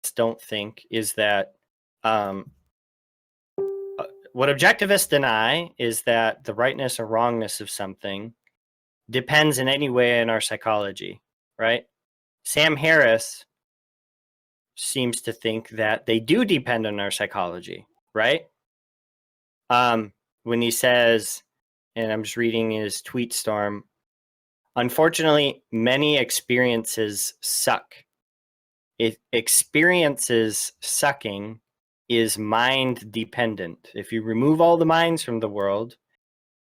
objectivists don't think is that what objectivists deny is that the rightness or wrongness of something depends in any way in our psychology, right? Sam Harris seems to think that they do depend on our psychology, right? When he says, and I'm just reading his tweet storm, unfortunately, many experiences suck. Experiences sucking is mind dependent. If you remove all the minds from the world,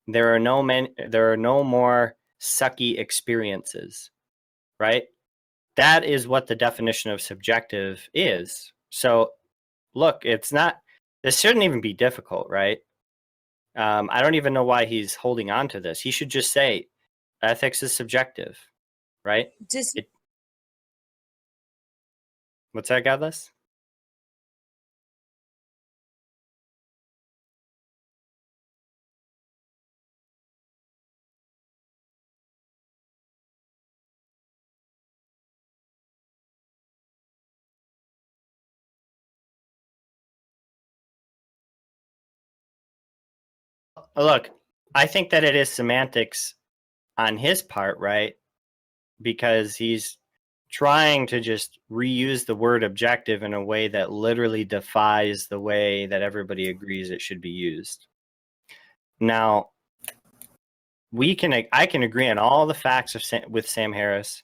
there are no more sucky experiences, right? That is what the definition of subjective is. So, look, it's not. This shouldn't even be difficult, right? I don't even know why he's holding on to this. He should just say, ethics is subjective, right? What's that, Godless? Look, I think that it is semantics on his part, right? Because he's trying to just reuse the word objective in a way that literally defies the way that everybody agrees it should be used. Now, I can agree on all the facts with Sam Harris,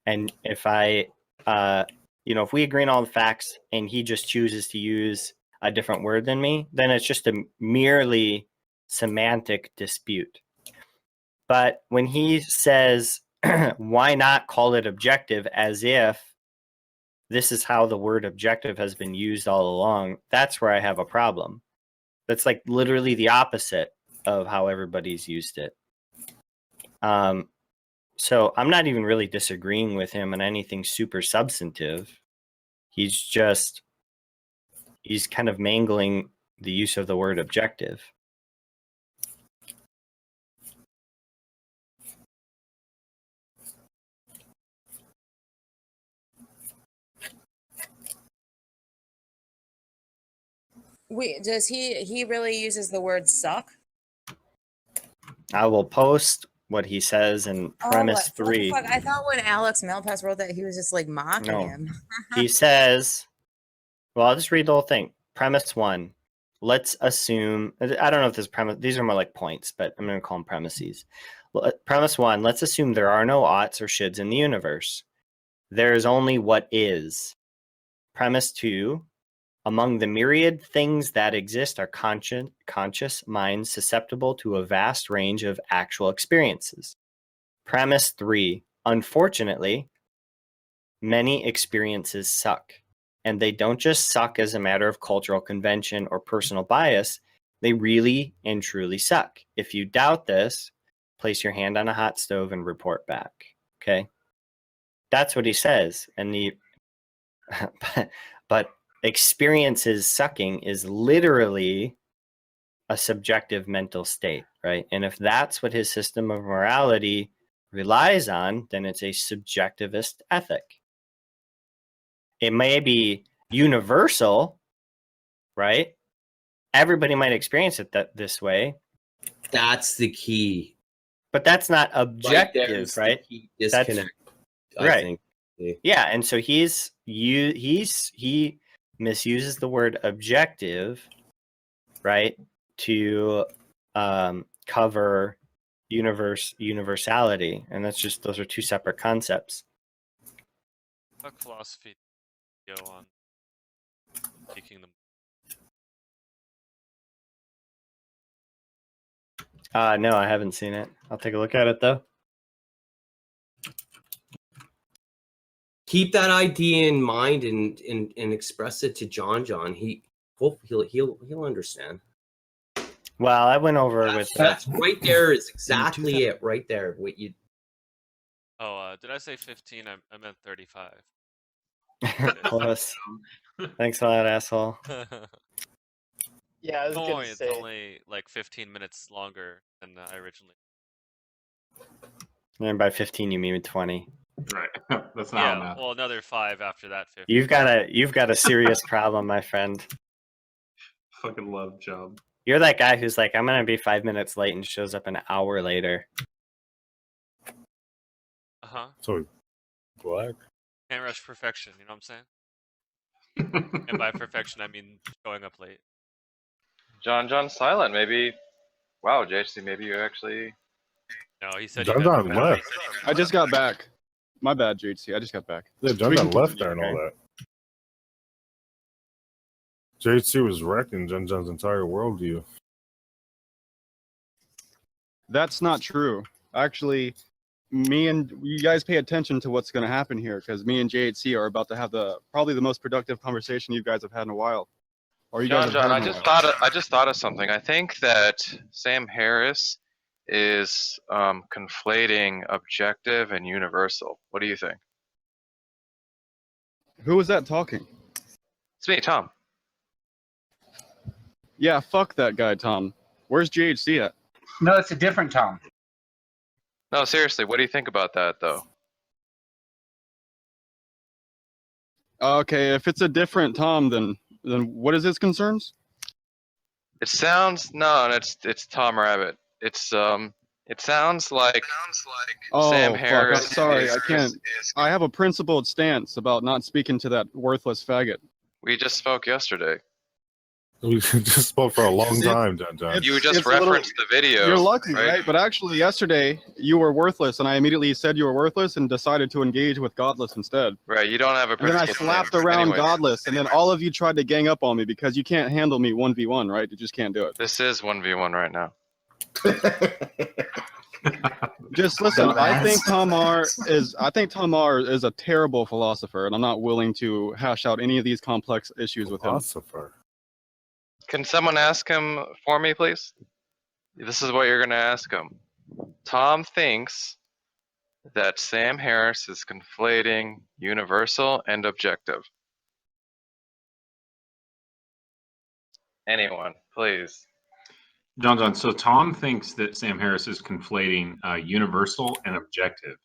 and if if we agree on all the facts and he just chooses to use a different word than me, then it's just a merely semantic dispute. But when he says, why not call it objective, as if this is how the word objective has been used all along, that's where I have a problem. That's like literally the opposite of how everybody's used it. So I'm not even really disagreeing with him on anything super substantive. He's kind of mangling the use of the word objective. Wait, does he really uses the word suck? I will post what he says in premise 3. Fuck? I thought when Alex Malpass wrote that, he was just like mocking him. He says, well, I'll just read the whole thing. Premise 1. Let's assume, I don't know if this premise, these are more like points, but I'm going to call them premises. Premise 1, let's assume there are no oughts or shoulds in the universe. There is only what is. Premise 2, among the myriad things that exist are conscious minds susceptible to a vast range of actual experiences. Premise 3, unfortunately, many experiences suck. And they don't just suck as a matter of cultural convention or personal bias. They really and truly suck. If you doubt this, place your hand on a hot stove and report back. Okay? That's what he says. And but experiences sucking is literally a subjective mental state, right? And if that's what his system of morality relies on, then it's a subjectivist ethic. It may be universal, right? Everybody might experience it this way. That's the key. But that's not objective, right? The disconnect, I think. Yeah, and so he misuses the word objective, right, to cover universality, and those are two separate concepts. What philosophy go on taking them? No, I haven't seen it. I'll take a look at it though. Keep that idea in mind and express it to JonJon. He'll understand. Well, I went over that's right there is exactly it right there. What you? Oh, did I say 15? I meant 35. Close. Thanks a lot, asshole. Yeah, I was gonna say. It's only like 15 minutes longer than I originally. And by 15, you mean 20. Right. That's not how Yeah, math. well, another 5 after that 50. You've got a serious problem, my friend. Fucking love job. You're that guy who's like, I'm gonna be 5 minutes late and shows up an hour later. Uh-huh. So black. Can't rush perfection, you know what I'm saying? And by perfection, I mean showing up late. JonJon silent. Maybe. Wow, JHC. Maybe you actually. No, he said he JonJon left. I just got back. My bad, JHC. I just got back. Yeah, We can JonJon left there and all okay. that. JHC was wrecking JonJon's entire worldview. That's not true. Actually, me and you guys pay attention to what's going to happen here because me and JHC are about to have probably the most productive conversation you guys have had in a while. Or you guys have JonJon, had in a while. I just thought of something. I think that Sam Harris is conflating objective and universal. What do you think? Who was that talking? It's me, Tom. Yeah, fuck that guy, Tom. Where's JHC at? No, it's a different Tom. No, seriously, what do you think about that, though? Okay, if it's a different Tom, then what is his concerns? It sounds it's Tom Rabbit. It sounds like Oh, Sam fuck, Harris. I'm sorry, is- I can't. I have a principled stance about not speaking to that worthless faggot. We just spoke yesterday. We just spoke for a long time, JonJon. You just it's a little- referenced the video. You're lucky, right? right? But actually, yesterday, you were worthless, and I immediately said you were worthless and decided to engage with Godless instead. Right, you don't have a And then I principled slapped stance. around Anyways, Godless, and then all of you tried to gang up on me because you can't handle me 1v1, right? You just can't do it. This is 1v1 right now. Just listen, I think Dumbass. Tom R is a terrible philosopher, and I'm not willing to hash out any of these complex issues with him. Philosopher. Can someone ask him for me, please? This is what you're going to ask him. Tom thinks that Sam Harris is conflating universal and objective. Anyone, please. JonJon, so Tom thinks that Sam Harris is conflating universal and objective.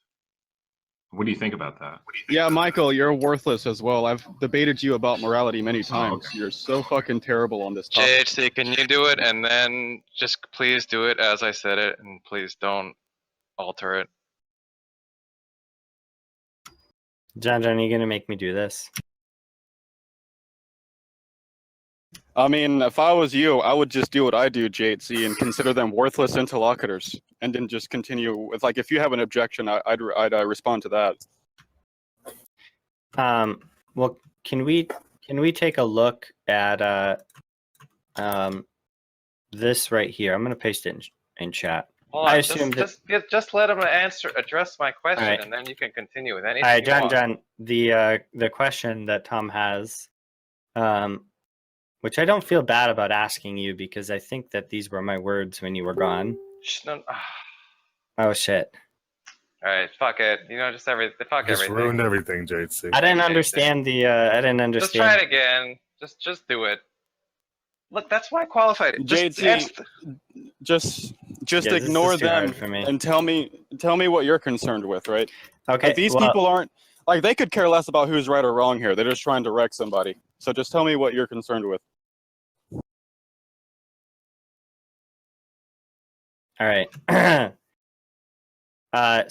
What do you think about that? Yeah, Michael, you're worthless as well. I've debated you about morality many times. okay. You're so fucking terrible on this topic. JHC, can you do it? And then just please do it as I said it, and please don't alter it. JonJon, are you gonna make me do this? I mean, if I was you, I would just do what I do, JHC, and consider them worthless interlocutors, and then just continue with, like, if you have an objection, I'd respond to that. Well, can we take a look at this right here? I'm gonna paste it in chat. Hold I on, assume just let him address my question, Alright. and then you can continue with anything. All right, you want. John, the question that Tom has, which I don't feel bad about asking you because I think that these were my words when you were gone. Oh shit! All right, fuck it. You know, just fuck Just everything. ruined everything, JHC. I didn't Okay, understand the. I didn't understand. Just try it again. Just do it. Look, that's why I qualified it. JT, just Yeah, this ignore is too hard them for me. and tell me what you're concerned with, right? Okay, Like, these well, people aren't like, they could care less about who's right or wrong here. They're just trying to wreck somebody. So just tell me what you're concerned with. All right.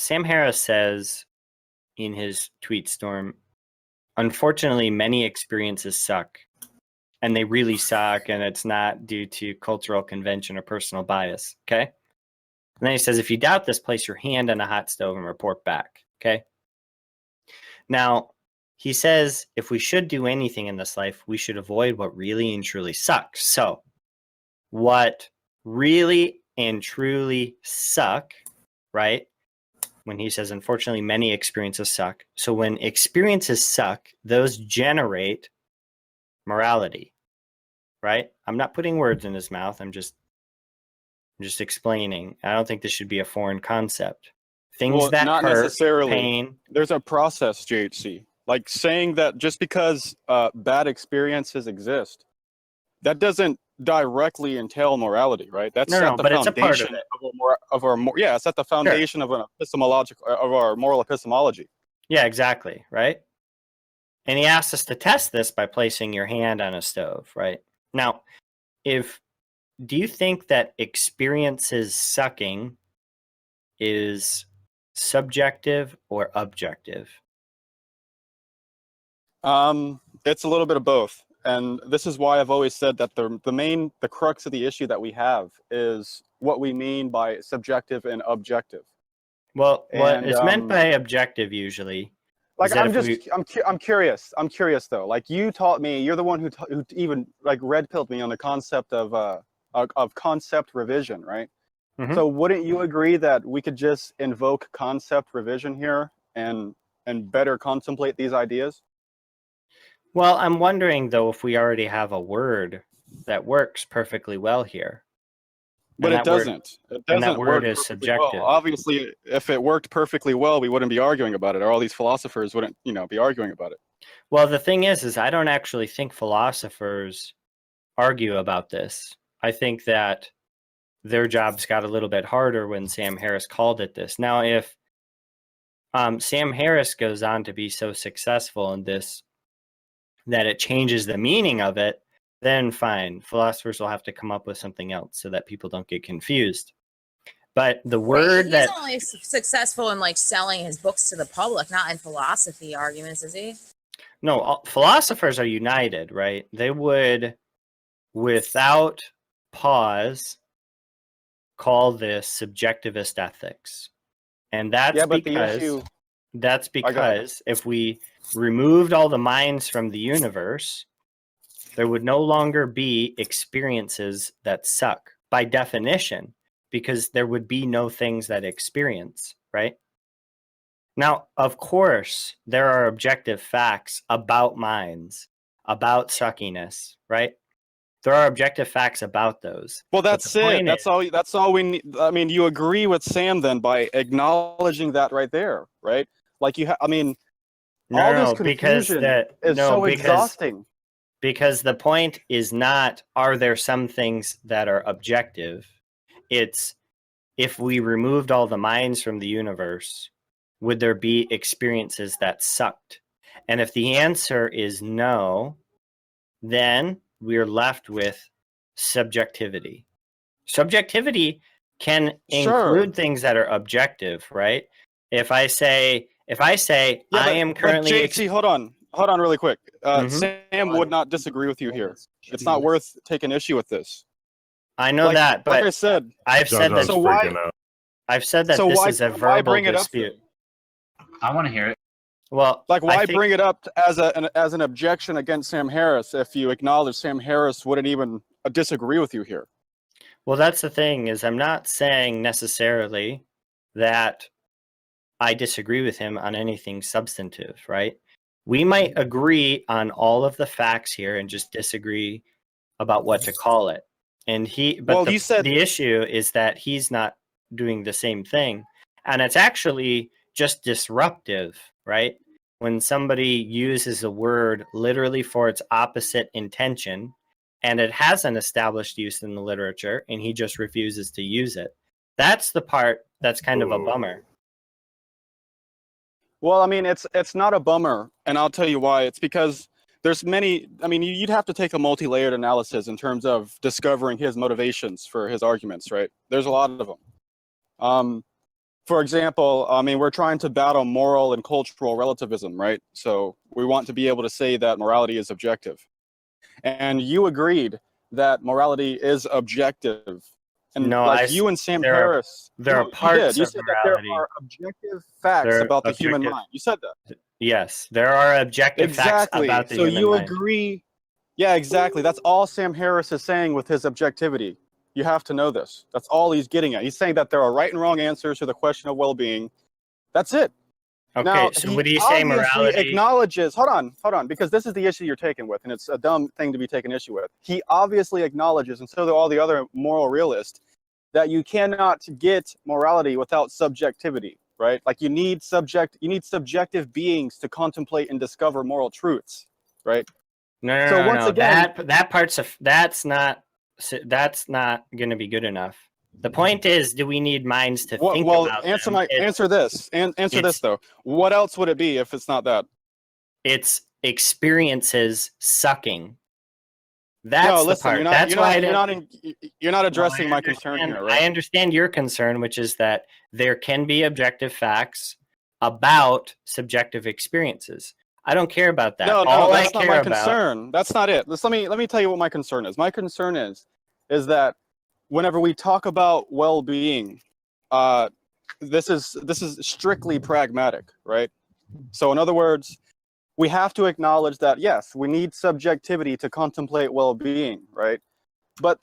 Sam Harris says in his tweet storm, unfortunately, many experiences suck. And they really suck, and it's not due to cultural convention or personal bias. Okay. And then he says, if you doubt this, place your hand on a hot stove and report back. Okay. Now, he says, if we should do anything in this life, we should avoid what really and truly sucks. So, what really and truly suck, right? When he says, unfortunately, many experiences suck. So when experiences suck, those generate morality, right? I'm not putting words in his mouth. I'm just explaining. I don't think this should be a foreign concept. Things Well, that not hurt, necessarily. pain. There's a process, JHC. Like, saying that just because bad experiences exist, that doesn't directly entail morality, right? That's No, at the but it's a part of foundation it. of our yeah, it's at the foundation of an epistemological of our moral epistemology. Yeah, exactly, right? And he asked us to test this by placing your hand on a stove, right? Now, do you think that experiences sucking is subjective or objective? It's a little bit of both. And this is why I've always said that the crux of the issue that we have is what we mean by subjective and objective. Well, what And is meant by objective usually like is that I'm if just we, I'm curious though. Like you taught me, you're the one who even like red pilled me on the concept of concept revision, right? Mhm. So wouldn't you agree that we could just invoke concept revision here and better contemplate these ideas? well, I'm wondering though if we already have a word that works perfectly well here. But And it that word- doesn't. It and that doesn't word work is perfectly well. subjective. Obviously, if it worked perfectly well, we wouldn't be arguing about it, or all these philosophers wouldn't, be arguing about it. Well, the thing is I don't actually think philosophers argue about this. I think that their jobs got a little bit harder when Sam Harris called it this. Now, if Sam Harris goes on to be so successful in this that it changes the meaning of it, then fine. Philosophers will have to come up with something else so that people don't get confused. But the word He's that only successful in like selling his books to the public, not in philosophy arguments, is he? no, philosophers are united, right? They would, without pause, call this subjectivist ethics. And that's Yeah, but because the issue. that's I got it. because if we removed all the minds from the universe, there would no longer be experiences that suck by definition, because there would be no things that experience, right? Now, of course, there are objective facts about minds, about suckiness, right? There are objective facts about those. Well, But that's the it. point That's is- all. That's all we need. I mean, you agree with Sam then by acknowledging that right there, right? Like I mean, all this because confusion is so exhausting. Because the point is not, are there some things that are objective? It's, if we removed all the minds from the universe, would there be experiences that sucked? And if the answer is no, then we're left with subjectivity. Subjectivity can Sure. include things that are objective, right? If I say I am currently But JT, hold on, really quick. Mhm. Sam would not disagree with you here. It's not worth taking issue with this. I know Like- that, but like I said, I've said JonJon's that So why- freaking out. I've said that so this why- is a why verbal bring it up dispute. I want to hear it. Well, like, I why think- bring it up as an objection against Sam Harris if you acknowledge Sam Harris wouldn't even disagree with you here? Well, that's the thing, is I'm not saying necessarily that I disagree with him on anything substantive, right? We might agree on all of the facts here and just disagree about what to call it. And Well, you said- the issue is that he's not doing the same thing. And it's actually just disruptive, right? When somebody uses a word literally for its opposite intention, and it has an established use in the literature, and he just refuses to use it. That's the part that's kind of a bummer. Well, I mean, it's not a bummer, and I'll tell you why. It's because there's many. I mean, you'd have to take a multi-layered analysis in terms of discovering his motivations for his arguments, right? There's a lot of them. For example, I mean, we're trying to battle moral and cultural relativism, right? So we want to be able to say that morality is objective, and you agreed that morality is objective. And No, like you and Sam there are- Harris, there are you parts did. You of said that there morality. are objective facts There are about the human objective- mind. You said that. Yes, there are objective facts Exactly. about the So human you mind. agree? Yeah, exactly. That's all Sam Harris is saying with his objectivity. You have to know this. That's all he's getting at. He's saying that there are right and wrong answers to the question of well-being. That's it. Okay, Now, so he would you say obviously morality? acknowledges, hold on, because this is the issue you're taking with, and it's a dumb thing to be taken issue with. He obviously acknowledges, and so do all the other moral realists, that you cannot get morality without subjectivity, right? Like you need subjective beings to contemplate and discover moral truths, right? No, So once again- that part's that's not going to be good enough. The point is, do we need minds to think Well, about answer them? my answer this. Answer this though. What else would it be if it's not that? It's experiences sucking. That's No, the listen. part. You're not. That's You're why not. You're not addressing my concern here, right? I understand your concern, which is that there can be objective facts about subjective experiences. I don't care about that. No, All that's I not care my about, concern. That's not it. Let me tell you what my concern is. My concern is that whenever we talk about well-being, this is strictly pragmatic, right? So in other words, we have to acknowledge that yes, we need subjectivity to contemplate well-being, right? But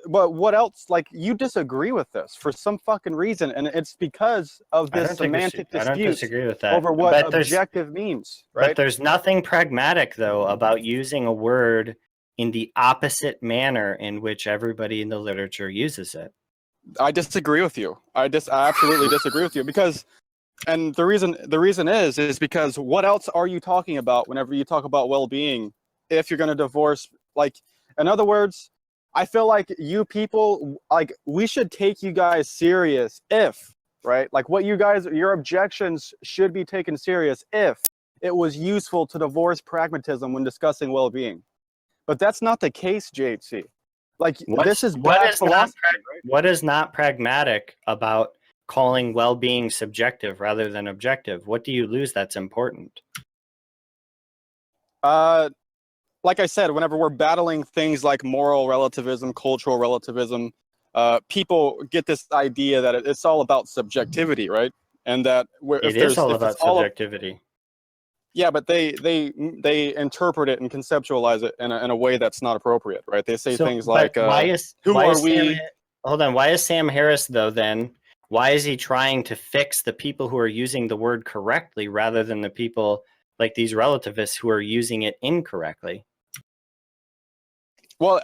what else? Like, you disagree with this for some fucking reason, and it's because of I this don't think semantic I don't dispute disagree with that. over what But objective means, But right? there's nothing pragmatic, though, about using a word in the opposite manner in which everybody in the literature uses it. I disagree with you. I absolutely disagree with you because, and the reason is because what else are you talking about whenever you talk about well-being if you're going to divorce? Like, in other words, I feel like you people, like, we should take you guys serious if, right? Like, what you guys, your objections should be taken serious if it was useful to divorce pragmatism when discussing well-being. But that's not the case, JHC. Like, this is bad philosophy, right? What is not pragmatic about calling well-being subjective rather than objective? What do you lose that's important? Like I said, whenever we're battling things like moral relativism, cultural relativism, people get this idea that it's all about subjectivity, right? And that It is all about subjectivity. Yeah, but they interpret it and conceptualize it in a way that's not appropriate, right? They say things like, "Who are we?" Hold on. Why is Sam Harris, though, then? Why is he trying to fix the people who are using the word correctly rather than the people like these relativists who are using it incorrectly? Well,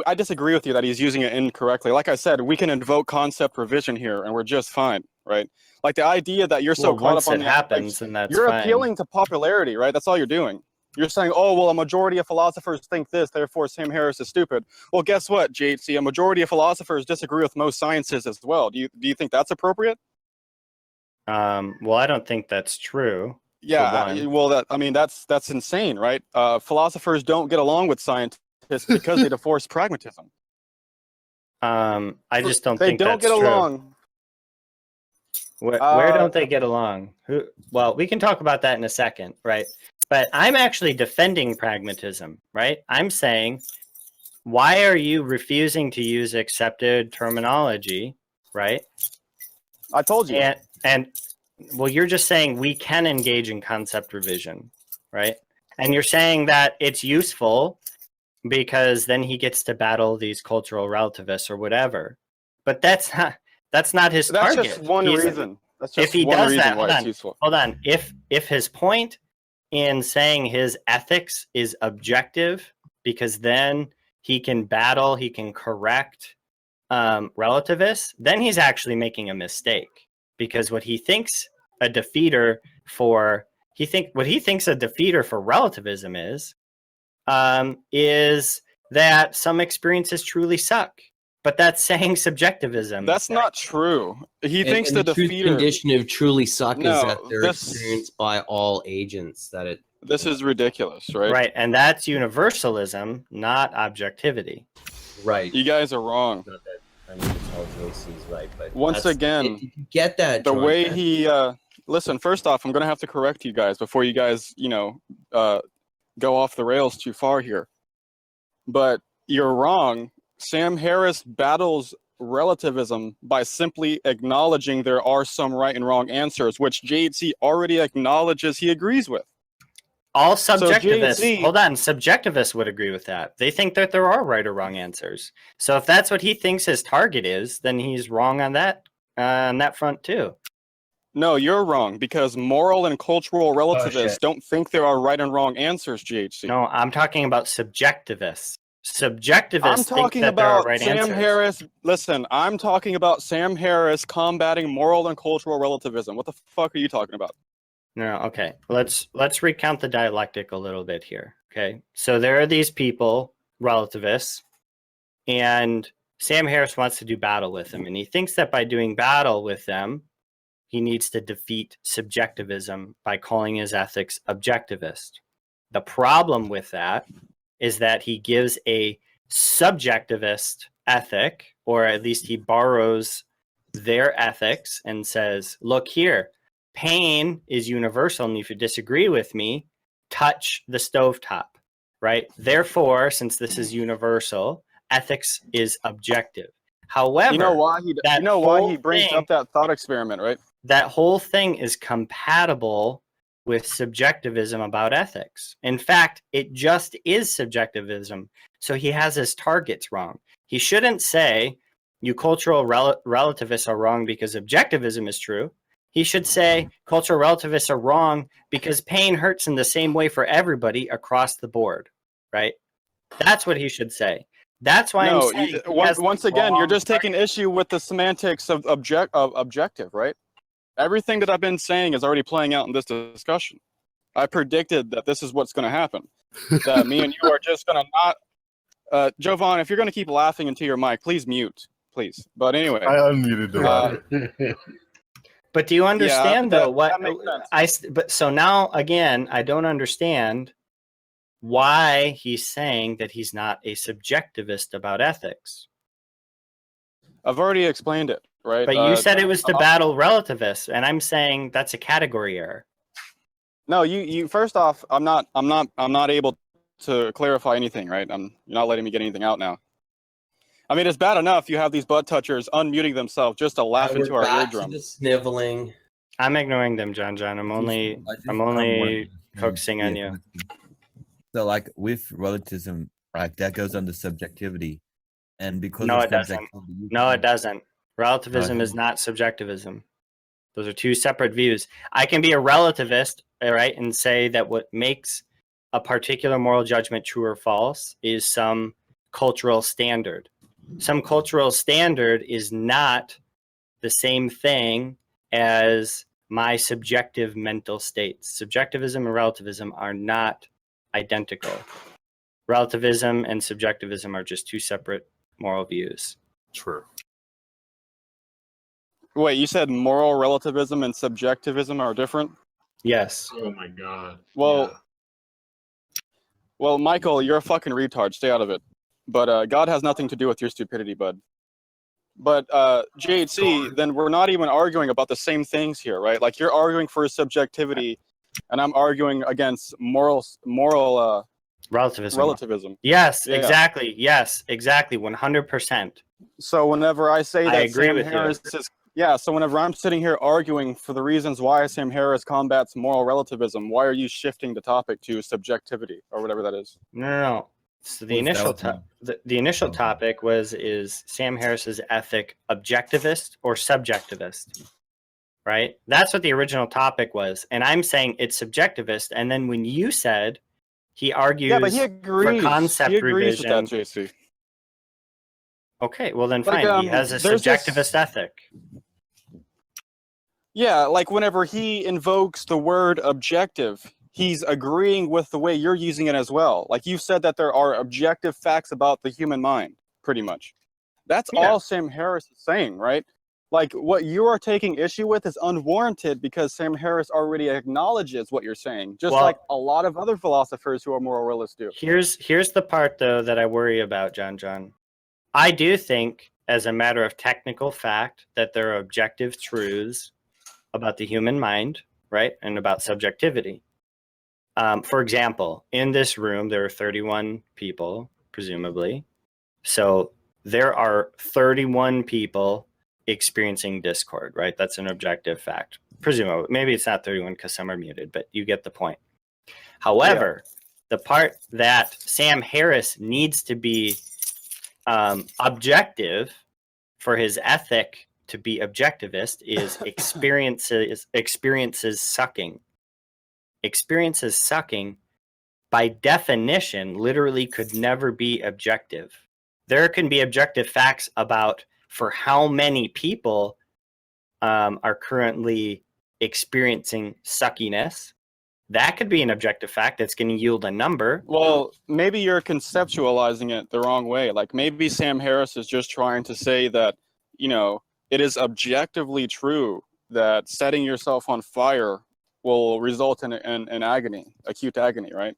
I disagree with you that he's using it incorrectly. Like I said, we can invoke concept revision here, and we're just fine, right? Like, the idea that you're so caught up on it happens, and that's you're fine. appealing to popularity, right? That's all you're doing. You're saying, oh, well, a majority of philosophers think this, therefore Sam Harris is stupid. Well, guess what, JHC? A majority of philosophers disagree with most sciences as well. Do you think that's appropriate? Well, I don't think that's true. Yeah, well, that's insane, right? Philosophers don't get along with scientists because they divorce pragmatism. I just don't they think don't that's get true. along. Where don't they get along? Well, we can talk about that in a second, right? But I'm actually defending pragmatism, right? I'm saying, why are you refusing to use accepted terminology, right? I told you. And well, you're just saying we can engage in concept revision, right? And you're saying that it's useful because then he gets to battle these cultural relativists or whatever. But that's not his target. That's just one reason. That's just if he one does reason that, why it's useful. Hold on. If his point in saying his ethics is objective, because then he can battle, he can correct relativists, then he's actually making a mistake. Because what he thinks a defeater for relativism is that some experiences truly suck. But that's saying subjectivism. That's not true. He thinks the defeater condition of truly suck No, is that they're experienced by all agents. This is ridiculous, right? Right, and that's universalism, not objectivity. Right. You guys are wrong. Not that I mean, all JC's right, but Once again, if you get that the John, way he listen. First off, I'm gonna have to correct you guys before you guys, go off the rails too far here. But you're wrong. Sam Harris battles relativism by simply acknowledging there are some right and wrong answers, which JHC already acknowledges he agrees with. All subjectivists, JHC hold on, subjectivists would agree with that. They think that there are right or wrong answers. So if that's what he thinks his target is, then he's wrong on that front too. No, you're wrong, because moral and cultural relativists don't think there are right and wrong answers, GHC. No, I'm talking about subjectivists. Subjectivists I'm think talking that there are about right Sam answers. Harris. Listen, I'm talking about Sam Harris combating moral and cultural relativism. What the fuck are you talking about? No, okay. Let's recount the dialectic a little bit here. Okay. So there are these people, relativists, and Sam Harris wants to do battle with him, and he thinks that by doing battle with them, he needs to defeat subjectivism by calling his ethics objectivist. The problem with that is that he gives a subjectivist ethic, or at least he borrows their ethics and says, look here, pain is universal, and if you disagree with me, touch the stovetop, right? Therefore, since this is universal, ethics is objective. However, You know why he brings up that thought experiment, right? that whole thing is compatible with subjectivism about ethics. In fact, it just is subjectivism. So he has his targets wrong. He shouldn't say, you cultural relativists are wrong because objectivism is true. He should say, cultural relativists are wrong because pain hurts in the same way for everybody across the board, right? That's what he should say. That's why I'm saying once again, you're just taking issue with the semantics of objective, right? Everything that I've been saying is already playing out in this discussion. I predicted that this is what's going to happen. That me and you are just going to not. Jovan, if you're going to keep laughing into your mic, please mute, please. But anyway, I unmuted the But do you understand though what that makes sense. but so now again, I don't understand why he's saying that he's not a subjectivist about ethics. I've already explained it, right? But you said it was to battle relativists, and I'm saying that's a category error. No, you first off, I'm not able to clarify anything, right? You're not letting me get anything out now. I mean, it's bad enough you have these butt touchers unmuting themselves just to laugh into our eardrum. The sniveling. I'm ignoring them, JonJon. I'm only focusing on you. So, like with relativism, right? That goes under subjectivity, and because No, of it doesn't. subjectivity, No, it doesn't. Relativism is not subjectivism. Those are two separate views. I can be a relativist, all right, and say that what makes a particular moral judgment true or false is some cultural standard. Some cultural standard is not the same thing as my subjective mental states. Subjectivism and relativism are not identical. Relativism and subjectivism are just two separate moral views. True. Wait, you said moral relativism and subjectivism are different? Yes. Oh my god. Well, well, Michael, you're a fucking retard. Stay out of it. But God has nothing to do with your stupidity, bud. But JHC, then we're not even arguing about the same things here, right? Like you're arguing for subjectivity, and I'm arguing against moral relativism. Yes, Yeah. exactly. Yes, exactly. 100%. So whenever I say I that agree Sam with you. Harris is, yeah, so whenever I'm sitting here arguing for the reasons why Sam Harris combats moral relativism, why are you shifting the topic to subjectivity or whatever that is? No. So the Well, that initial was the initial topic is Sam Harris's ethic objectivist or subjectivist? Right? That's what the original topic was. And I'm saying it's subjectivist. And then when you said he argues Yeah, but he agrees. for concept He agrees with revision. that, JC. Okay, well then Like, fine. He has a there's this- subjectivist ethic. Yeah, like whenever he invokes the word objective, he's agreeing with the way you're using it as well. Like you said that there are objective facts about the human mind, pretty much. That's Yeah. all Sam Harris is saying, right? Like what you are taking issue with is unwarranted because Sam Harris already acknowledges what you're saying, just Well- like a lot of other philosophers who are moral realists do. Here's the part though that I worry about, JonJon. I do think, as a matter of technical fact, that there are objective truths about the human mind, right, and about subjectivity. For example, in this room, there are 31 people, presumably. So there are 31 people experiencing discord, right? That's an objective fact. Presumably, maybe it's not 31 because some are muted, but you get the point. However, the part that Sam Harris needs to be objective for his ethic to be objectivist is experiences sucking. Experiences sucking, by definition, literally could never be objective. There can be objective facts about for how many people are currently experiencing suckiness. That could be an objective fact that's going to yield a number. Well, maybe you're conceptualizing it the wrong way. Like maybe Sam Harris is just trying to say that, you know, it is objectively true that setting yourself on fire will result in agony, acute agony, right?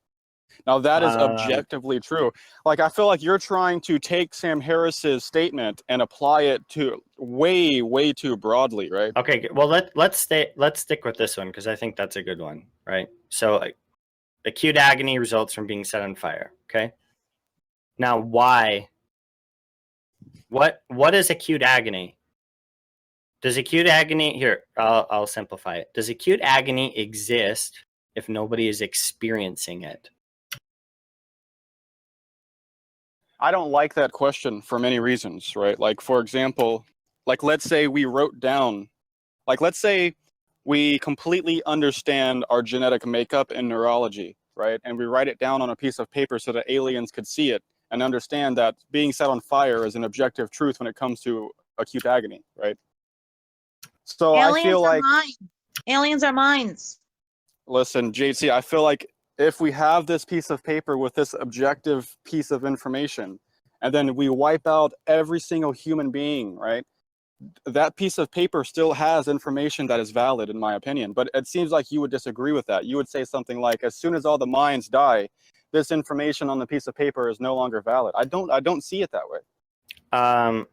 Now that is objectively true. Like I feel like you're trying to take Sam Harris's statement and apply it to way too broadly, right? Okay, well let's stick with this one because I think that's a good one, right? So acute agony results from being set on fire. Okay. Now why? What is acute agony? Does acute agony here? I'll simplify it. Does acute agony exist if nobody is experiencing it? I don't like that question for many reasons, right? Like, for example, like let's say we wrote down, like let's say we completely understand our genetic makeup and neurology, right? And we write it down on a piece of paper so that aliens could see it and understand that being set on fire is an objective truth when it comes to acute agony, right? So I feel like aliens are minds. Listen, JC, I feel like if we have this piece of paper with this objective piece of information, and then we wipe out every single human being, right? That piece of paper still has information that is valid, in my opinion. But it seems like you would disagree with that. You would say something like, as soon as all the minds die, this information on the piece of paper is no longer valid. I don't see it that way.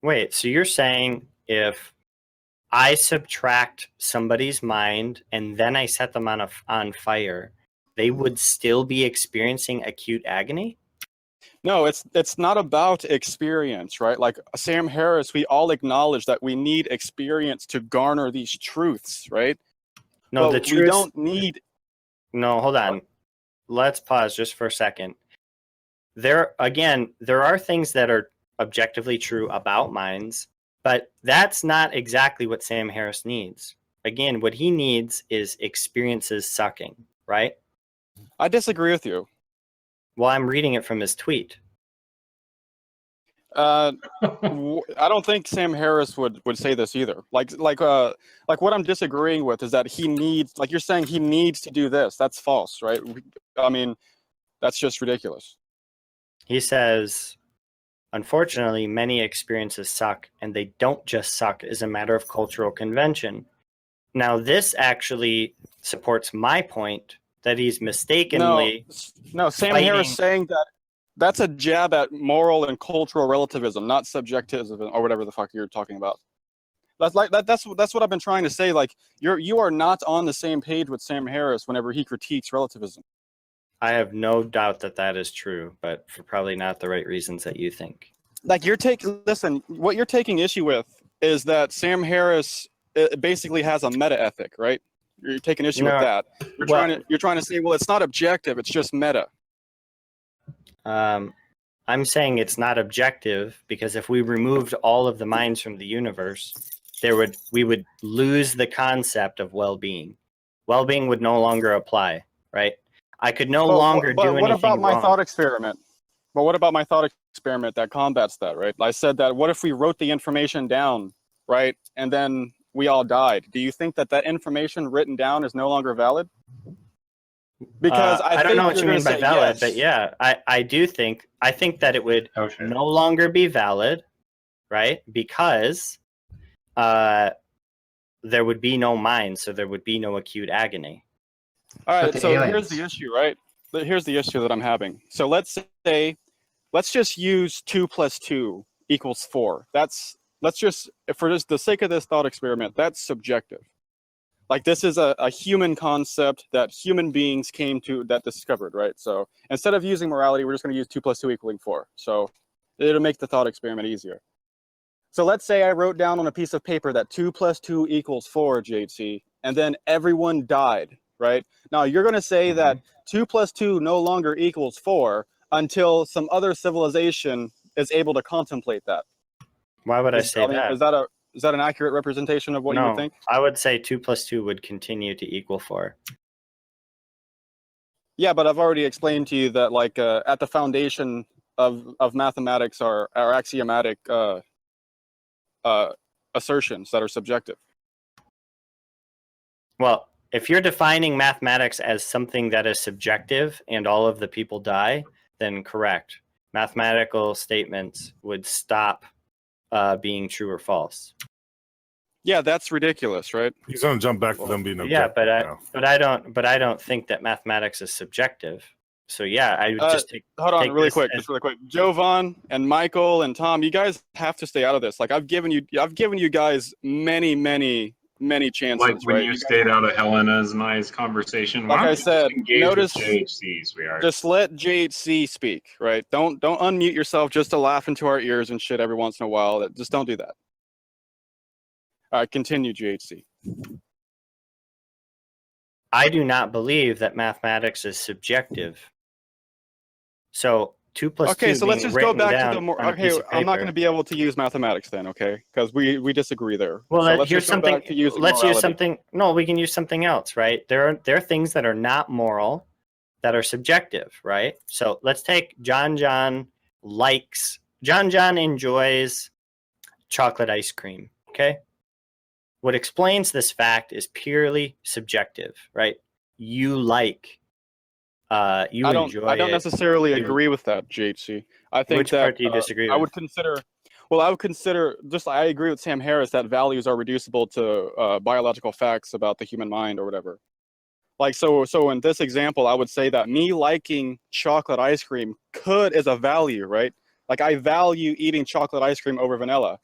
Wait, so you're saying if I subtract somebody's mind and then I set them on fire, they would still be experiencing acute agony? No, it's not about experience, right? Like Sam Harris, we all acknowledge that we need experience to garner these truths, right? No, but the truth. We don't need. No, hold on. Let's pause just for a second. There are things that are objectively true about minds, but that's not exactly what Sam Harris needs. Again, what he needs is experiences sucking, right? I disagree with you. Well, I'm reading it from his tweet. I don't think Sam Harris would say this either. Like what I'm disagreeing with is that he needs, like you're saying, he needs to do this. That's false, right? I mean, that's just ridiculous. He says, unfortunately, many experiences suck, and they don't just suck as a matter of cultural convention. Now, this actually supports my point that he's mistakenly. No, Sam fighting. Harris saying that that's a jab at moral and cultural relativism, not subjectivism or whatever the fuck you're talking about. That's like that's what I've been trying to say. Like you are not on the same page with Sam Harris whenever he critiques relativism. I have no doubt that that is true, but for probably not the right reasons that you think. Like what you're taking issue with is that Sam Harris basically has a meta ethic, right? You're taking issue with that. You're trying to say, well, it's not objective, it's just meta. I'm saying it's not objective because if we removed all of the minds from the universe, we would lose the concept of well-being. Well-being would no longer apply, right? I could no longer do anything wrong. But what about my thought experiment? But what about my thought experiment that combats that, right? I said that what if we wrote the information down, right, and then we all died? Do you think that information written down is no longer valid? Because I don't know what you mean by valid, but yeah, I think that it would no longer be valid, right? Because there would be no mind, so there would be no acute agony. All right, so here's the issue, right? Here's the issue that I'm having. So let's just use 2 + 2 = 4. Let's just, for just the sake of this thought experiment, that's subjective. Like this is a human concept that human beings that discovered, right? So instead of using morality, we're just going to use 2 + 2 = 4. So it'll make the thought experiment easier. So let's say I wrote down on a piece of paper that 2 + 2 = 4, JC, and then everyone died, right? Now you're going to say that 2 + 2 no longer equals 4 until some other civilization is able to contemplate that. Why would I say that? Is that an accurate representation of what you would think? I would say 2 + 2 would continue to equal 4. Yeah, but I've already explained to you that, like, at the foundation of mathematics are axiomatic assertions that are subjective. Well, if you're defining mathematics as something that is subjective and all of the people die, then correct. Mathematical statements would stop being true or false. Yeah, that's ridiculous, right? He's gonna jump back to them being Yeah, objective now. but I don't think that mathematics is subjective. So yeah, I would just take. Hold on, take really this quick, as- just really quick. Jovan and Michael and Tom, you guys have to stay out of this. Like I've given you guys many chances. Like when right? you guys- stayed out of Helena's and I's conversation. Like Why don't I you said, just engage notice- with JHC, sweetheart? Just let JHC speak, right? Don't unmute yourself just to laugh into our ears and shit every once in a while. Just don't do that. All right, continue, JHC. I do not believe that mathematics is subjective. So 2 plus 2 Okay, so let's being just go written back to down the more. on a Okay, piece of I'm not paper- going to be able to use mathematics then, okay? Because we disagree there. Well, so let's here's just go back something. to using Let's use morality. something. No, we can use something else, right? There are things that are not moral, that are subjective, right? So let's take JonJon likes. JonJon enjoys chocolate ice cream. Okay. What explains this fact is purely subjective, right? You like. You enjoy. I don't it. necessarily You- agree with that, JHC. I think Which that part do you disagree I with? would consider. Well, I would consider just. I agree with Sam Harris that values are reducible to biological facts about the human mind or whatever. Like so in this example, I would say that me liking chocolate ice cream is a value, right? Like I value eating chocolate ice cream over vanilla.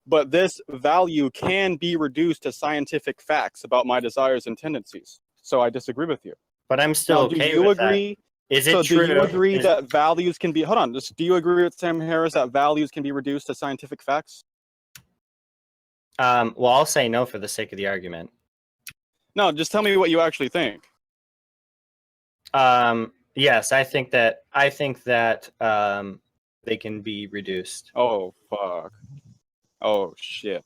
But this value can be reduced to scientific facts about my desires and tendencies. So I disagree with you. But I'm still Now, okay do you with that. agree? Is it So true? do you agree Is- that values can be? Hold on. Do you agree with Sam Harris that values can be reduced to scientific facts? Well, I'll say no for the sake of the argument. No, just tell me what you actually think. Yes, I think that they can be reduced. Oh fuck. Oh shit.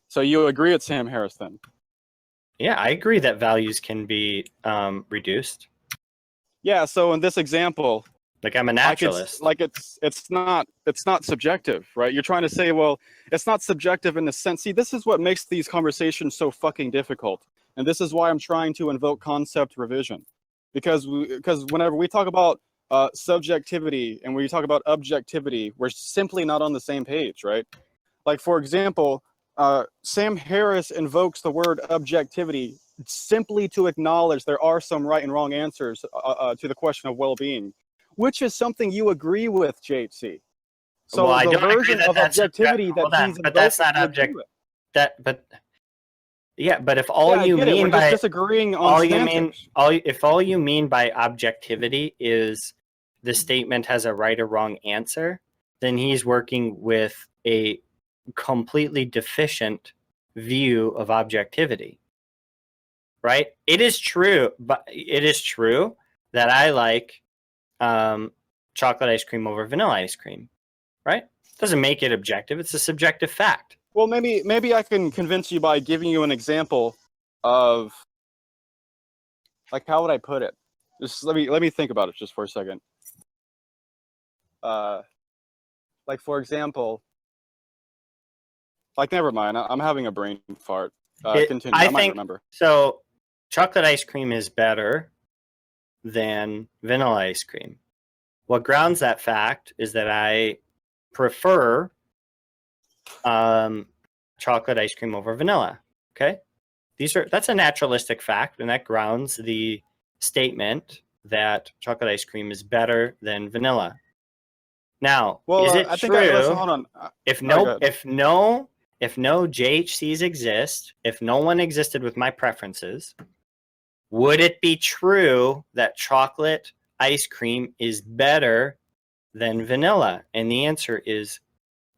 So you agree with Sam Harris then? Yeah, I agree that values can be reduced. Yeah. So in this example, Like I'm a like naturalist. it's not subjective, right? You're trying to say, well, it's not subjective in the sense. See, this is what makes these conversations so fucking difficult, and this is why I'm trying to invoke concept revision, because whenever we talk about subjectivity and we talk about objectivity, we're simply not on the same page, right? Like for example, Sam Harris invokes the word objectivity simply to acknowledge there are some right and wrong answers to the question of well-being, which is something you agree with, JHC. So Well, I the don't agree version that of that's objectivity hold that on, he's but that's invoking, not you agree object- with. But if all Yeah, I you get it. mean We're by just disagreeing on all you mean semantics. if all you mean by objectivity is the statement has a right or wrong answer, then he's working with a completely deficient view of objectivity. Right? It is true that I like chocolate ice cream over vanilla ice cream. Right? Doesn't make it objective. It's a subjective fact. Well, maybe I can convince you by giving you an example of, like, how would I put it? Just let me think about it just for a second. Like for example, like never mind. I'm having a brain fart. Continue. I might remember. So chocolate ice cream is better than vanilla ice cream. What grounds that fact is that I prefer chocolate ice cream over vanilla. Okay, that's a naturalistic fact, and that grounds the statement that chocolate ice cream is better than vanilla. Now, Well, is it I think true? hold on. If go no JHCs exist, if no one existed with my preferences, would it be true that chocolate ice cream is better than vanilla? And the answer is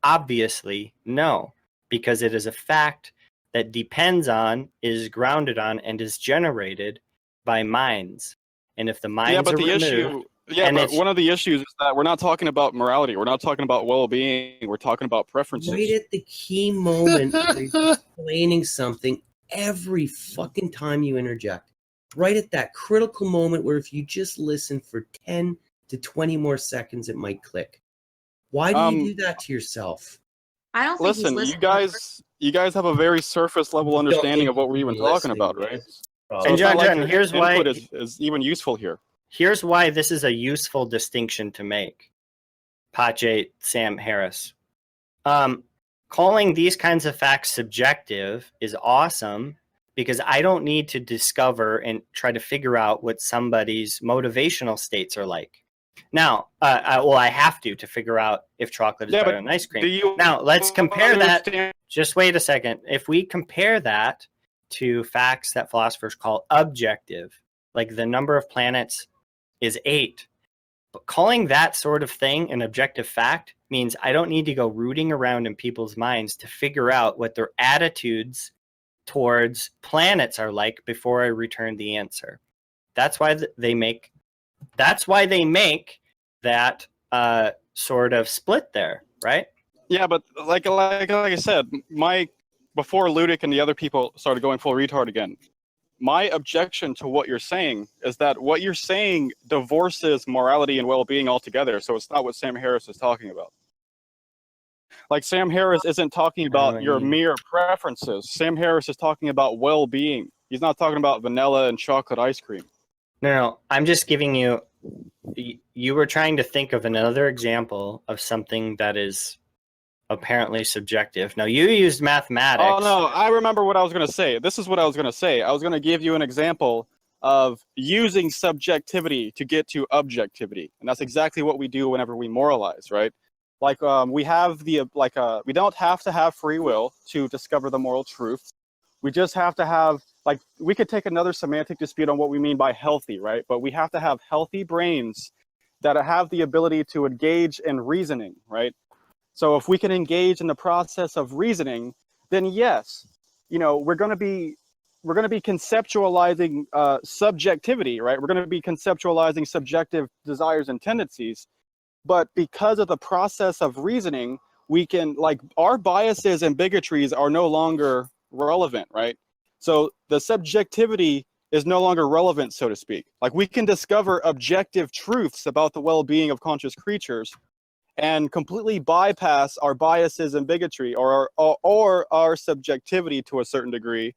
obviously no, because it is a fact that depends on, is grounded on, and is generated by minds. And if the minds Yeah, but are the removed, issue. Yeah, and but it's- one of the issues is that we're not talking about morality. We're not talking about well-being. We're talking about preferences. Right at the key moment where you're explaining something every fucking time you interject. Right at that critical moment where if you just listen for 10 to 20 more seconds, it might click. Why do you do that to yourself? I don't think he's Listen, listening. you guys have a very surface level understanding of what we're even talking Listening, about, man. right? And it's not JonJon, your here's why. input is even useful here. Here's why this is a useful distinction to make. Pache, Sam Harris. Calling these kinds of facts subjective is awesome because I don't need to discover and try to figure out what somebody's motivational states are like. Now, I have to figure out if chocolate is better than ice cream. Now, let's compare that. Just wait a second. If we compare that to facts that philosophers call objective, like the number of planets is 8, but calling that sort of thing an objective fact means I don't need to go rooting around in people's minds to figure out what their attitudes towards planets are like before I return the answer. That's why they make that sort of split there, right? Yeah, but like I said, before Ludic and the other people started going full retard again, my objection to what you're saying is that what you're saying divorces morality and well-being altogether. So it's not what Sam Harris is talking about. Like Sam Harris isn't talking about your mere preferences. Sam Harris is talking about well-being. He's not talking about vanilla and chocolate ice cream. No, I'm just giving you. You were trying to think of another example of something that is apparently subjective. Now, you used mathematics. Oh, no, I remember what I was going to say. This is what I was going to say. I was going to give you an example of using subjectivity to get to objectivity. And that's exactly what we do whenever we moralize, right? Like we have we don't have to have free will to discover the moral truth. We just have to have, like, we could take another semantic dispute on what we mean by healthy, right? But we have to have healthy brains that have the ability to engage in reasoning, right? So if we can engage in the process of reasoning, then yes, we're going to be conceptualizing subjectivity, right? We're going to be conceptualizing subjective desires and tendencies. But because of the process of reasoning, we can, like, our biases and bigotries are no longer relevant, right? So the subjectivity is no longer relevant, so to speak. Like, we can discover objective truths about the well-being of conscious creatures and completely bypass our biases and bigotry or our subjectivity to a certain degree.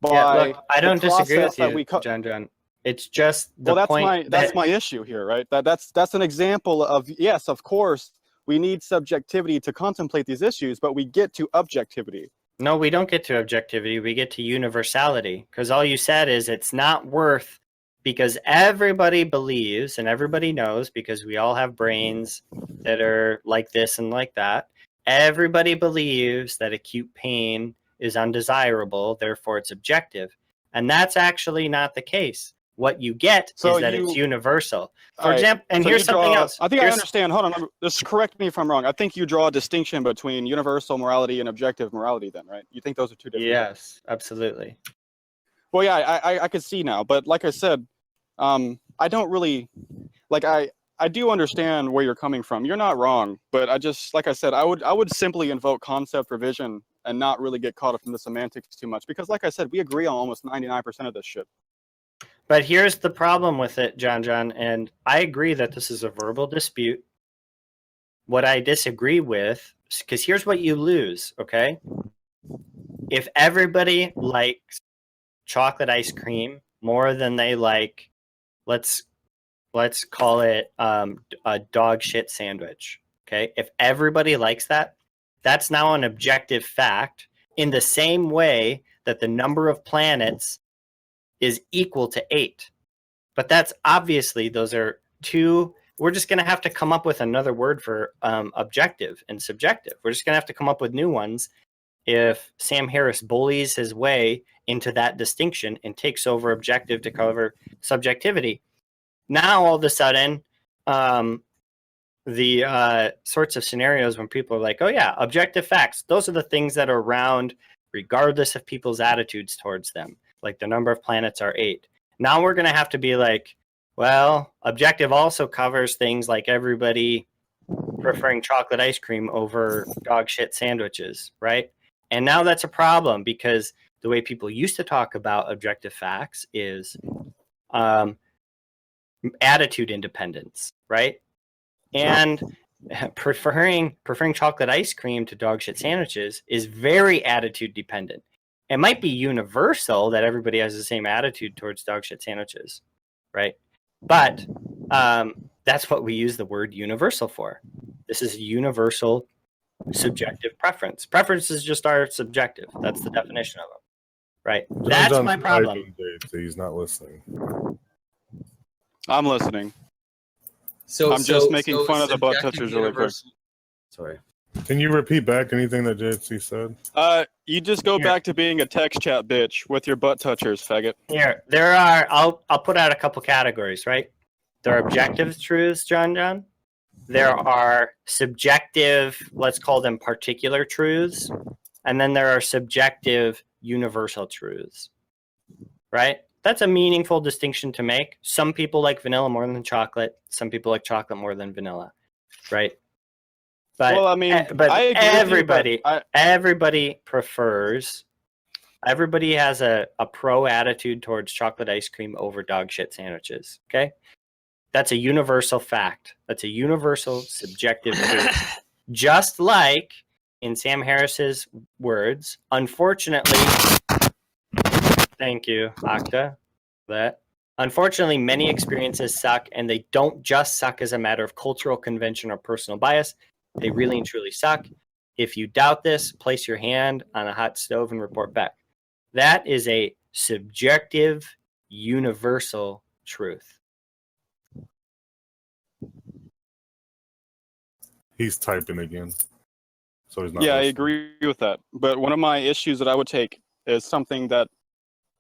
Look, I don't disagree with you, JonJon. It's just the point. That's my issue here, right? That's an example of, yes, of course, we need subjectivity to contemplate these issues, but we get to objectivity. No, we don't get to objectivity. We get to universality, because all you said is it's not worth, because everybody believes and everybody knows, because we all have brains that are like this and like that. Everybody believes that acute pain is undesirable, therefore it's objective. And that's actually not the case. What you get is that it's universal. For example, and here's something else. I think I understand. Hold on. Just correct me if I'm wrong. I think you draw a distinction between universal morality and objective morality then, right? You think those are two different things? Yes, absolutely. Well, yeah, I can see now. But like I said, I don't really, like, I do understand where you're coming from. You're not wrong. But I just, like I said, I would simply invoke concept revision and not really get caught up in the semantics too much. Because like I said, we agree on almost 99% of this shit. But here's the problem with it, JonJon, and I agree that this is a verbal dispute. What I disagree with, because here's what you lose, okay? If everybody likes chocolate ice cream more than they like, let's call it a dog shit sandwich, okay? If everybody likes that, that's now an objective fact in the same way that the number of planets is equal to 8. But that's obviously, those are two, we're just going to have to come up with another word for objective and subjective. We're just going to have to come up with new ones if Sam Harris bullies his way into that distinction and takes over objective to cover subjectivity. Now, all of a sudden, the sorts of scenarios when people are like, oh yeah, objective facts, those are the things that are around regardless of people's attitudes towards them. Like the number of planets are 8. Now we're going to have to be like, well, objective also covers things like everybody preferring chocolate ice cream over dog shit sandwiches, right? And now that's a problem, because the way people used to talk about objective facts is attitude independence, right? And preferring chocolate ice cream to dog shit sandwiches is very attitude dependent. It might be universal that everybody has the same attitude towards dog shit sandwiches, right? But that's what we use the word universal for. This is universal subjective preference. Preferences just are subjective. That's the definition of them, right? That's John's my problem. typing, JHC. He's not listening. I'm listening. So I'm just making fun of the butt subjective touchers really quick. universal- Sorry. Can you repeat back anything that JHC said? You just go Here. back to being a text chat bitch with your butt touchers, faggot. Here, there are. I'll put out a couple categories, right? There are objective truths, John. There are subjective, let's call them particular truths, and then there are subjective universal truths, right? That's a meaningful distinction to make. Some people like vanilla more than chocolate. Some people like chocolate more than vanilla, right? But, Well, I mean, but I agree everybody, with you, but everybody prefers. Everybody has a pro attitude towards chocolate ice cream over dog shit sandwiches. Okay, that's a universal fact. That's a universal subjective truth. Just like in Sam Harris's words, unfortunately, thank you, Akta, that. Unfortunately, many experiences suck, and they don't just suck as a matter of cultural convention or personal bias. They really and truly suck. If you doubt this, place your hand on a hot stove and report back. That is a subjective, universal truth. He's typing again. So he's not yeah, I listening. agree with that. But one of my issues that I would take is something that,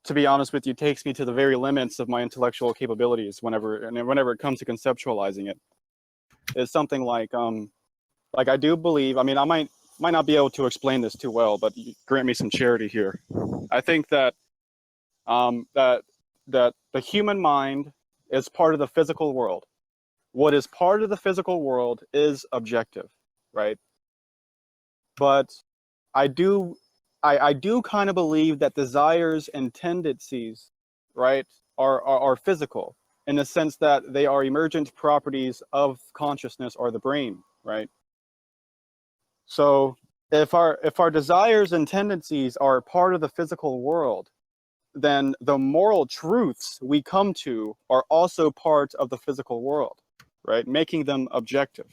to be honest with you, takes me to the very limits of my intellectual capabilities whenever it comes to conceptualizing it. Is something like I do believe, I mean, I might not be able to explain this too well, but grant me some charity here. I think that that the human mind is part of the physical world. What is part of the physical world is objective, right? But I do kind of believe that desires and tendencies, right, are physical in the sense that they are emergent properties of consciousness or the brain, right? So if our desires and tendencies are part of the physical world, then the moral truths we come to are also part of the physical world, right? Making them objective.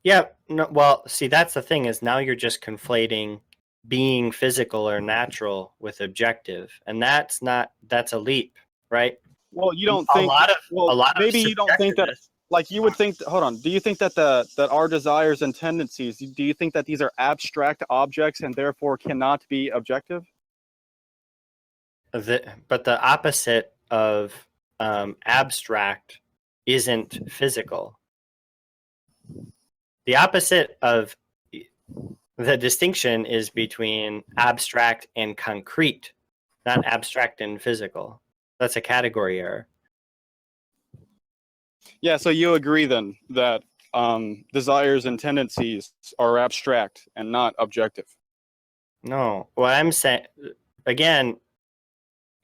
Yeah, no, well, see, that's the thing is now you're just conflating being physical or natural with objective, and that's a leap, right? Well, you don't think maybe you don't think that, like, you would think, hold on, do you think that that our desires and tendencies, do you think that these are abstract objects and therefore cannot be objective? But the opposite of abstract isn't physical. The opposite of the distinction is between abstract and concrete, not abstract and physical. That's a category error. Yeah, so you agree then that desires and tendencies are abstract and not objective? No, what I'm saying, again,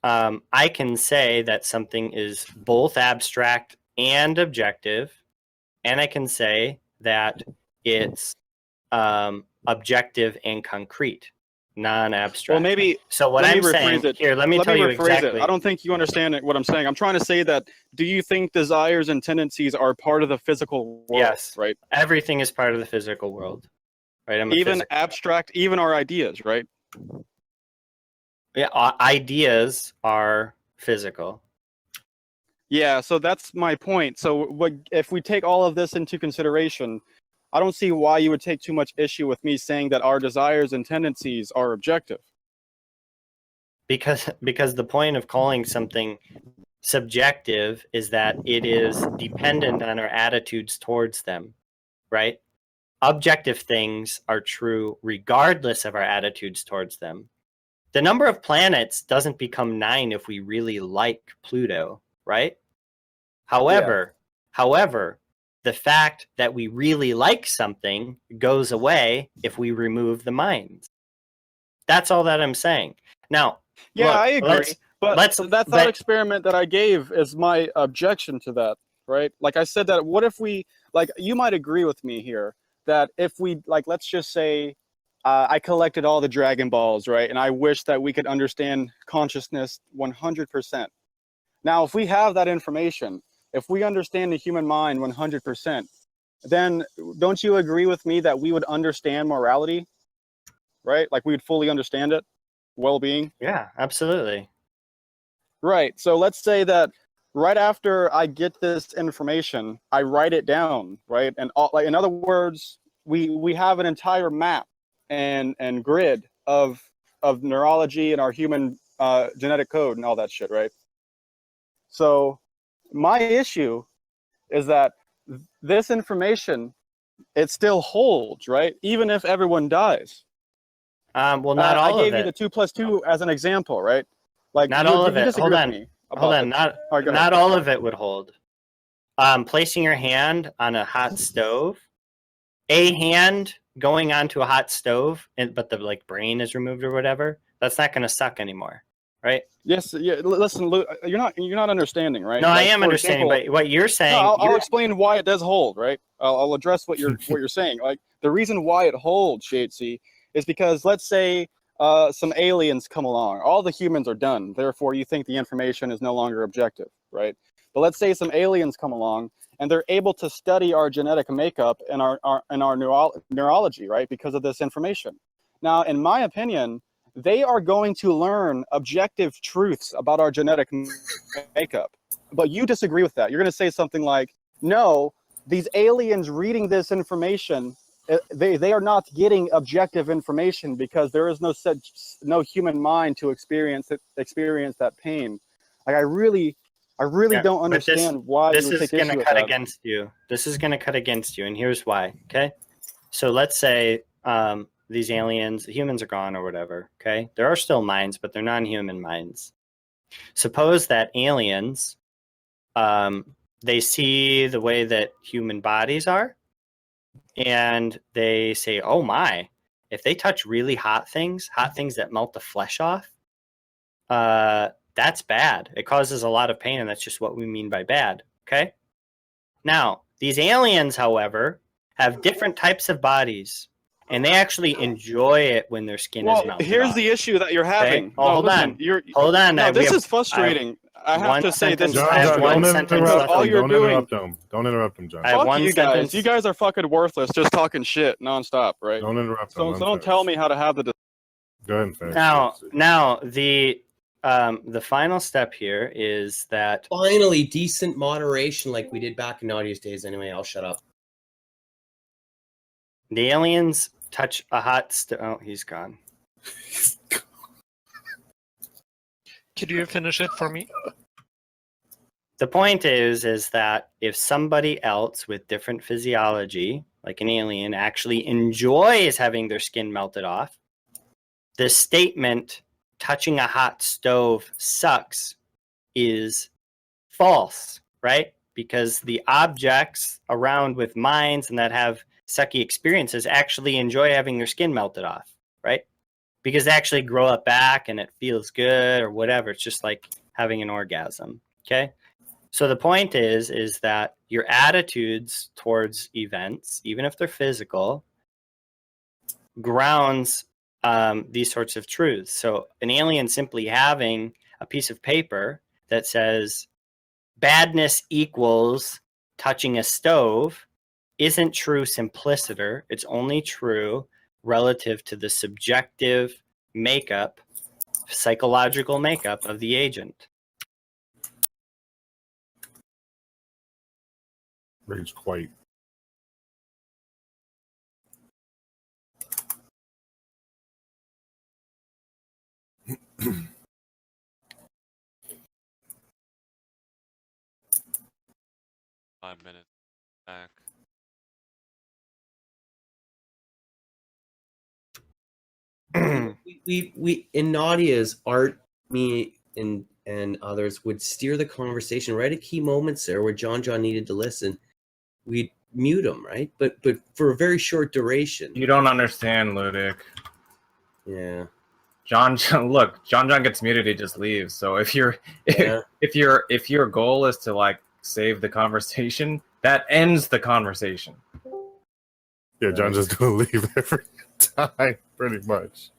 I can say that something is both abstract and objective, and I can say that it's objective and concrete, non-abstract. Well, maybe. So what I'm saying here, let me tell you exactly. I don't think you understand what I'm saying. I'm trying to say that, do you think desires and tendencies are part of the physical world? Yes. Right. Everything is part of the physical world. Right. Even abstract, even our ideas, right? Yeah, ideas are physical. Yeah, so that's my point. So if we take all of this into consideration, I don't see why you would take too much issue with me saying that our desires and tendencies are objective. Because the point of calling something subjective is that it is dependent on our attitudes towards them, right? Objective things are true regardless of our attitudes towards them. The number of planets doesn't become 9 if we really like Pluto, right? However, the fact that we really like something goes away if we remove the minds. That's all that I'm saying. Now, yeah, look, I agree. But that thought experiment that I gave is my objection to that, right? Like I said, that what if we, like, you might agree with me here that if we, like, let's just say, I collected all the Dragon Balls, right? And I wish that we could understand consciousness 100%. Now, if we have that information, if we understand the human mind 100%, then don't you agree with me that we would understand morality, right? Like we would fully understand it, well-being. Yeah, absolutely. Right. So let's say that right after I get this information, I write it down, right? And like in other words, we have an entire map and grid of neurology and our human genetic code and all that shit, right? So my issue is that this information, it still holds, right? Even if everyone dies. Well, not all I gave of you the it. 2 + 2 as an example, right? Like Not all of you it. disagree Hold with on. me Hold about on. it. Not All right, go not ahead. all of it would hold. Placing your hand on a hot stove, a hand going onto a hot stove, but the like brain is removed or whatever. That's not going to suck anymore, right? Yes, yeah. Listen, Lou, you're not understanding, right? No, I Like, am for understanding, example, but what you're no, saying, I'll explain why it does hold, right? I'll address what you're saying. Like the reason why it holds, Shadesy, is because let's say some aliens come along. All the humans are done. Therefore, you think the information is no longer objective, right? But let's say some aliens come along and they're able to study our genetic makeup and our neurology, right? Because of this information. Now, in my opinion, they are going to learn objective truths about our genetic makeup. But you disagree with that. You're going to say something like, no, these aliens reading this information, they are not getting objective information because there is no human mind to experience that pain. Like I really don't understand why this you would is take going issue to with cut that. against you. This is going to cut against you, and here's why. Okay, so let's say these aliens, the humans are gone or whatever. Okay, there are still minds, but they're non-human minds. Suppose that aliens, they see the way that human bodies are, and they say, "Oh my! If they touch really hot things that melt the flesh off, that's bad. It causes a lot of pain, and that's just what we mean by bad." Okay. Now, these aliens, however, have different types of bodies, and they actually enjoy it when their skin is melted here's off. the issue that you're having. Okay? Oh, hold on. Hold on. No, this We have- is frustrating. I have one to say this. sentence- John, I have John, one don't sentence interrupt left. all him. you're Don't doing. interrupt him. Don't interrupt him, John. I have Fuck one you guys. sentence. You guys are fucking worthless, just talking shit nonstop, right? Don't interrupt him. So Let him don't tell finish. me how to have the. Go ahead and finish. Now the final step here is that Finally, decent moderation like we did back in Naughty's days. Anyway, I'll shut up. the aliens touch a hot stove. Oh, he's gone. Could you finish it for me? The point is that if somebody else with different physiology, like an alien, actually enjoys having their skin melted off, the statement touching a hot stove sucks is false, right? Because the objects around with minds and that have sucky experiences actually enjoy having their skin melted off, right? Because they actually grow it back and it feels good or whatever. It's just like having an orgasm, okay? So the point is that your attitudes towards events, even if they're physical, grounds these sorts of truths. So an alien simply having a piece of paper that says badness equals touching a stove isn't true simpliciter. It's only true relative to the subjective makeup, psychological makeup of the agent. Rage quite. Five minutes back. we in Nadia's art, me and others would steer the conversation right at key moments there where JonJon needed to listen. We'd mute him, right? But for a very short duration. You don't understand, Ludic. Yeah. JonJon gets muted, he just leaves. So if your goal is to like save the conversation, that ends the conversation. Yeah, John's just gonna leave every time. time, pretty much.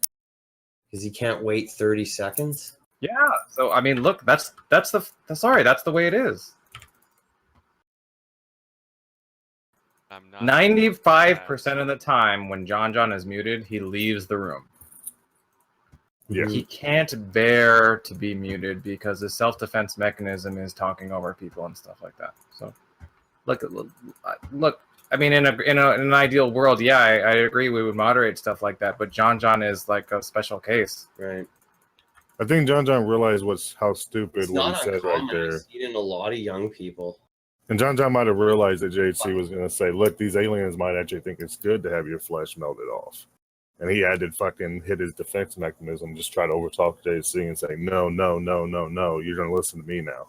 Because he can't wait 30 seconds. Yeah. So I mean, look, that's the way it is. I'm not. 95% of the time when JonJon is muted, he leaves the room. Yeah. He can't bear to be muted because his self-defense mechanism is talking over people and stuff like that. So, look. I mean, in an ideal world, yeah, I agree we would moderate stuff like that. But JonJon is like a special case, right? I think JonJon realized how stupid It's what he not said right uncommon. there. I've seen it in a lot of young people. And JonJon might have realized that JHC was going to say, look, these aliens might actually think it's good to have your flesh melted off. And he had to fucking hit his defense mechanism, just try to overtalk JHC and say, no, you're going to listen to me now.